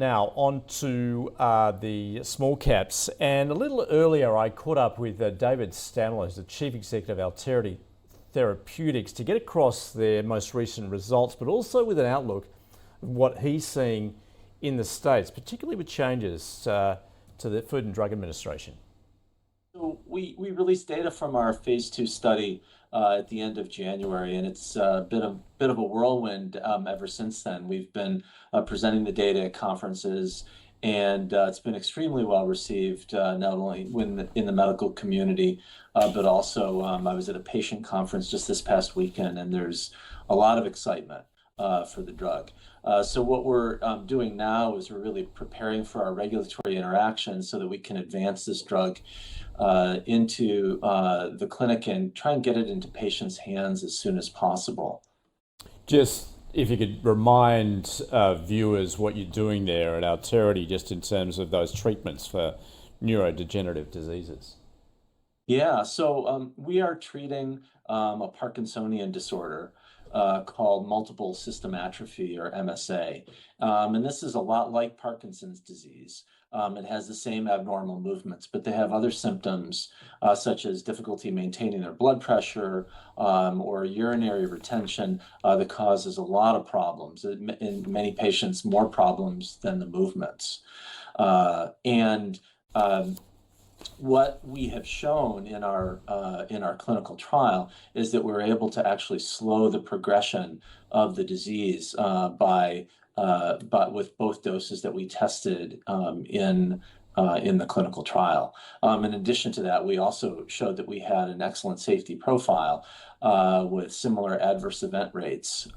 now on to the small caps. And a little earlier, I caught up with David Stamler, who's the Chief Executive of Alterity Therapeutics, to get across their most recent results, but also with an outlook of what he's seeing in the States, particularly with changes to the Food and Drug Administration. So we released data from our phase 2 study at the end of January, and it's been a bit of a whirlwind ever since then. We've been presenting the data at conferences, and it's been extremely well received, not only in the medical community, but also I was at a patient conference just this past weekend, and there's a lot of excitement for the drug. So what we're doing now is we're really preparing for our regulatory interactions so that we can advance this drug into the clinic and try and get it into patients' hands as soon as possible. Just if you could remind viewers what you're doing there at Alterity, just in terms of those treatments for neurodegenerative diseases. Yeah, so we are treating a Parkinsonian disorder called Multiple System Atrophy, or MSA. And this is a lot like Parkinson's disease. It has the same abnormal movements, but they have other symptoms such as difficulty maintaining their blood pressure or urinary retention that causes a lot of problems. In many patients, more problems than the movements. What we have shown in our clinical trial is that we're able to actually slow the progression of the disease but with both doses that we tested in the clinical trial. In addition to that, we also showed that we had an excellent safety profile with similar adverse event rates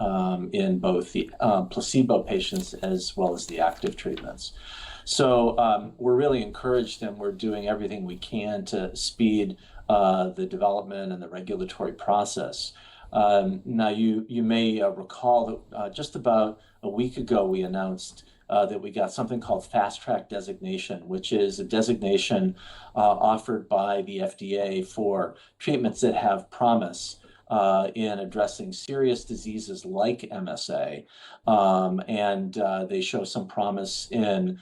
in both the placebo patients as well as the active treatments. So we're really encouraged, and we're doing everything we can to speed the development and the regulatory process. Now, you may recall that just about a week ago, we announced that we got something called Fast Track designation, which is a designation offered by the FDA for treatments that have promise in addressing serious diseases like MSA, and they show some promise in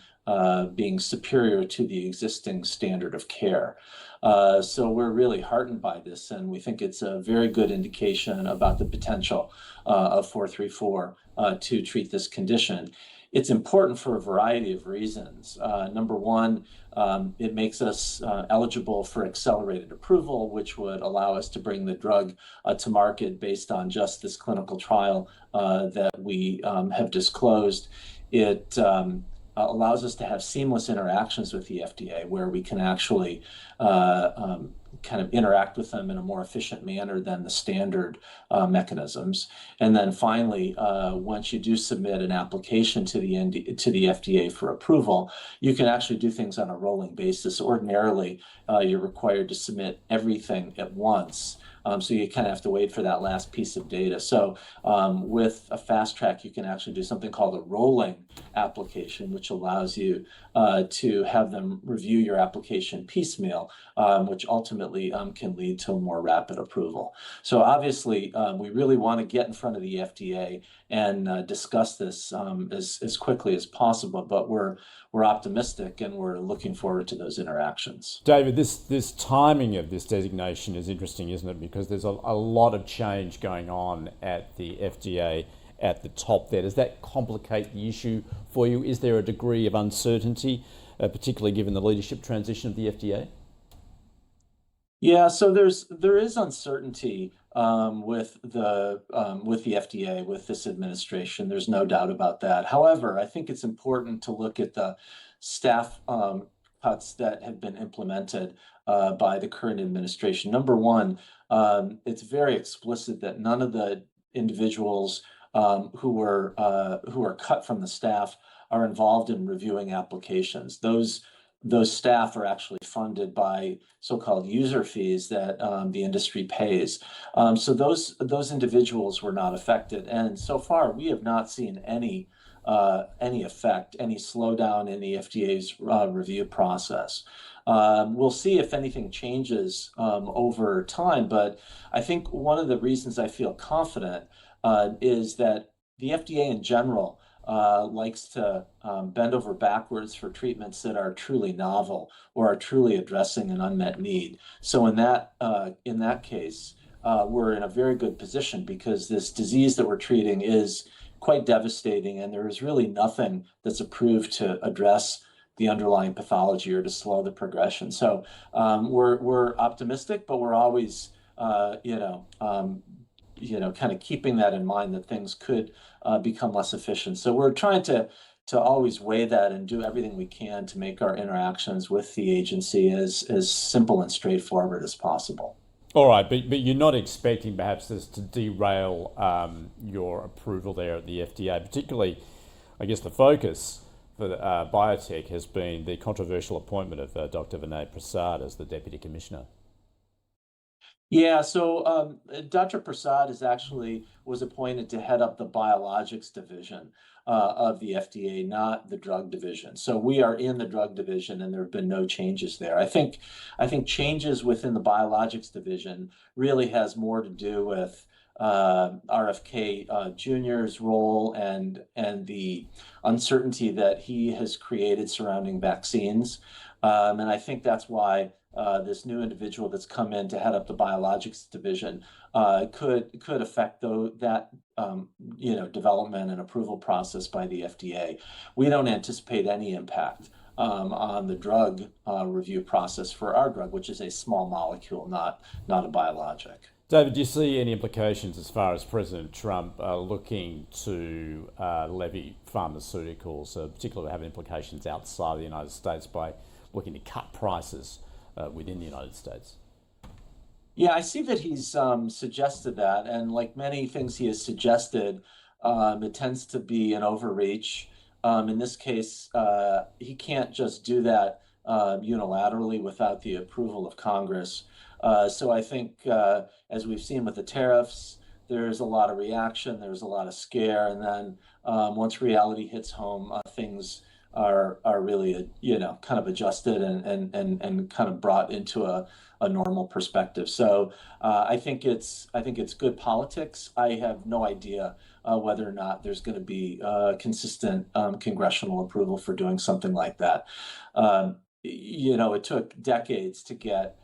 being superior to the existing standard of care. So we're really heartened by this, and we think it's a very good indication about the potential of 434 to treat this condition. It's important for a variety of reasons. Number one, it makes us eligible for accelerated approval, which would allow us to bring the drug to market based on just this clinical trial that we have disclosed. It allows us to have seamless interactions with the FDA, where we can actually kind of interact with them in a more efficient manner than the standard mechanisms. And then finally, once you do submit an application to the FDA for approval, you can actually do things on a rolling basis. Ordinarily, you're required to submit everything at once. So you kind of have to wait for that last piece of data. So with a fast track, you can actually do something called a rolling application, which allows you to have them review your application piecemeal, which ultimately can lead to a more rapid approval. So obviously, we really want to get in front of the FDA and discuss this as quickly as possible, but we're optimistic, and we're looking forward to those interactions. David, this timing of this designation is interesting, isn't it? Because there's a lot of change going on at the FDA at the top there. Does that complicate the issue for you? Is there a degree of uncertainty, particularly given the leadership transition of the FDA? Yeah, so there is uncertainty with the FDA, with this administration. There's no doubt about that. However, I think it's important to look at the staff cuts that have been implemented by the current administration. Number one, it's very explicit that none of the individuals who were cut from the staff are involved in reviewing applications. Those staff are actually funded by so-called user fees that the industry pays. So those individuals were not affected, and so far we have not seen any effect, any slowdown in the FDA's review process. We'll see if anything changes over time, but I think one of the reasons I feel confident is that the FDA in general likes to bend over backwards for treatments that are truly novel or are truly addressing an unmet need. So in that case, we're in a very good position because this disease that we're treating is quite devastating, and there is really nothing that's approved to address the underlying pathology or to slow the progression. So we're optimistic, but we're always kind of keeping that in mind that things could become less efficient. So we're trying to always weigh that and do everything we can to make our interactions with the agency as simple and straightforward as possible. All right, but you're not expecting perhaps this to derail your approval there at the FDA, particularly, I guess the focus for biotech has been the controversial appointment of Dr. Vinay Prasad as the Deputy Commissioner. Yeah, so Dr. Prasad was appointed to head up the biologics division of the FDA, not the drug division. So we are in the drug division, and there have been no changes there. I think changes within the biologics division really has more to do with RFK Jr.'s role and the uncertainty that he has created surrounding vaccines. And I think that's why this new individual that's come in to head up the biologics division could affect that development and approval process by the FDA. We don't anticipate any impact on the drug review process for our drug, which is a small molecule, not a biologic. David, do you see any implications as far as President Trump looking to levy pharmaceuticals, particularly have implications outside the United States by looking to cut prices within the United States? Yeah, I see that he's suggested that, and like many things he has suggested, it tends to be an overreach. In this case, he can't just do that unilaterally without the approval of Congress. So I think, as we've seen with the tariffs, there's a lot of reaction, there's a lot of scare, and then once reality hits home, things are really kind of adjusted and kind of brought into a normal perspective. So I think it's good politics. I have no idea whether or not there's going to be consistent congressional approval for doing something like that. It took decades to get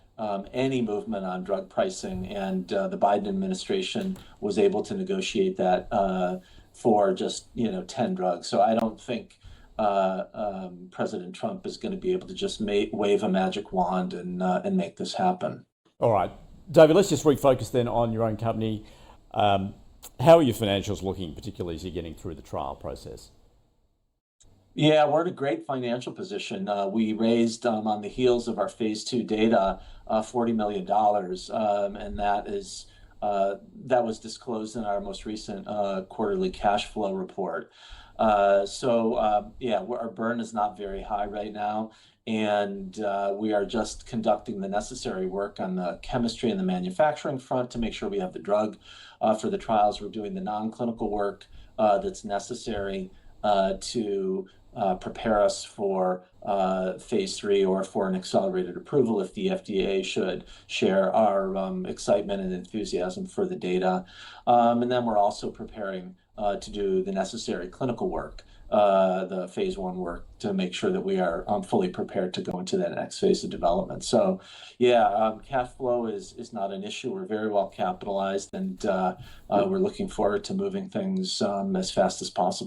any movement on drug pricing, and the Biden administration was able to negotiate that for just 10 drugs. So I don't think President Trump is going to be able to just wave a magic wand and make this happen. All right, David, let's just refocus then on your own company. How are your financials looking, particularly as you're getting through the trial process? Yeah, we're in a great financial position. We raised on the heels of our phase 2 data, $40 million, and that was disclosed in our most recent quarterly cash flow report. Our burn is not very high right now, and we are just conducting the necessary work on the chemistry and the manufacturing front to make sure we have the drug for the trials. We're doing the non-clinical work that's necessary to prepare us for phase 3 or for an accelerated approval if the FDA should share our excitement and enthusiasm for the data. And then we're also preparing to do the necessary clinical work, the phase 1 work, to make sure that we are fully prepared to go into that next phase of development. So cash flow is not an issue. We're very well capitalized, and we're looking forward to moving things as fast as possible.